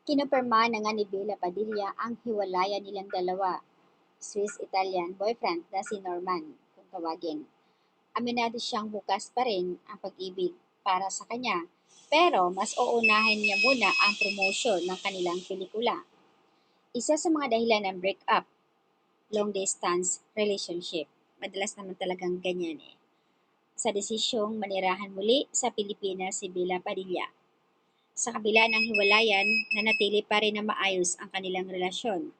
Kinumpirma na nga ni Bella Padilla ang hiwalayan nilang dalawa, Swiss-Italian boyfriend na si Norman, kung tawagin. Aminado siyang bukas pa rin ang pag-ibig para sa kanya, pero mas uunahin niya muna ang promosyon ng kanilang pelikula. Isa sa mga dahilan ng breakup, long-distance relationship. Madalas naman talagang ganyan eh. Sa desisyong manirahan muli sa Pilipinas si Bella Padilla. Sa kabila ng hiwalayan, nanatili pa rin na maayos ang kanilang relasyon.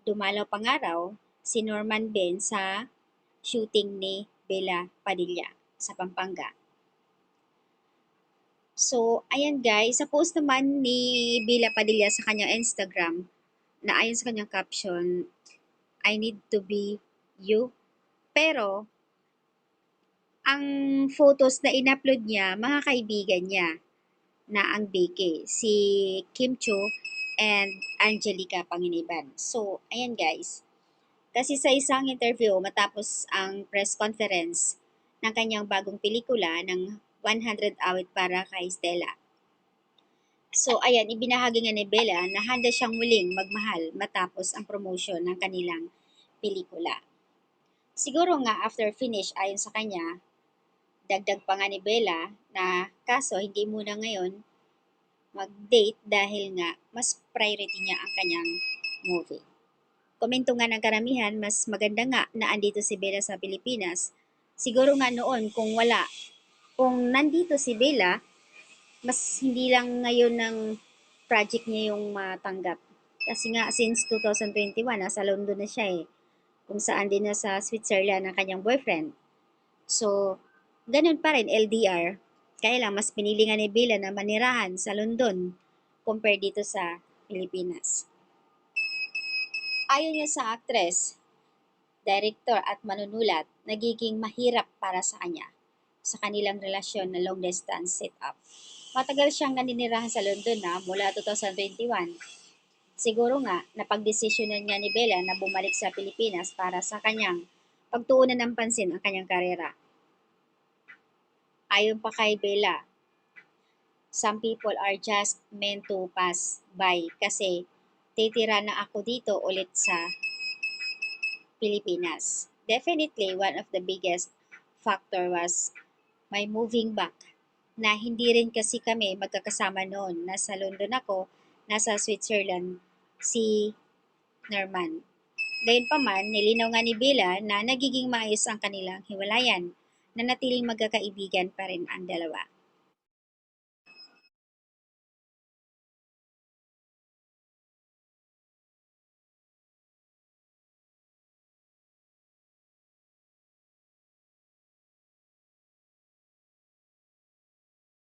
Dumalaw pa nga raw si Norman Ben sa shooting ni Bella Padilla sa Pampanga. So, ayan guys, sa post naman ni Bella Padilla sa kanyang Instagram, na ayon sa kanyang caption, I need to be you. Pero, ang photos na in-upload niya, mga kaibigan niya na ang Beke, si Kim Cho and Angelica Panginiban. So, ayan guys. Kasi sa isang interview matapos ang press conference ng kanyang bagong pelikula ng 100 Awit para kay Stella. So, ayan, ibinahagi nga ni Bella na handa siyang muling magmahal matapos ang promotion ng kanilang pelikula. Siguro nga after finish ayon sa kanya, dagdag pa nga ni Bella na kaso hindi muna ngayon mag-date dahil nga mas priority niya ang kanyang movie. Komento nga ng karamihan, mas maganda nga na andito si Bella sa Pilipinas. Siguro nga noon kung nandito si Bella, mas hindi lang ngayon ng project niya yung matanggap. Kasi nga since 2021, nasa London na siya eh. Kung saan din na sa Switzerland ang kanyang boyfriend. So, ganun pa rin, LDR. Kaya lang, mas pinili nga ni Bella na manirahan sa London compared dito sa Pilipinas. Ayon niya sa actress, director at manunulat, nagiging mahirap para sa kanya sa kanilang relasyon na long distance setup. Matagal siyang naninirahan sa London na mula 2021. Siguro nga, napagdesisyonan nga ni Bella na bumalik sa Pilipinas para sa kanyang pagtuunan ng pansin ang kanyang karera. Ayon pa kay Bella, some people are just meant to pass by kasi titira na ako dito ulit sa Pilipinas. Definitely, one of the biggest factor was my moving back na hindi rin kasi kami magkakasama noon. Nasa London ako, nasa Switzerland si Norman. Gayunpaman, nilinaw nga ni Bella na nagiging maayos ang kanilang hiwalayan, na natiling magkakaibigan pa rin ang dalawa.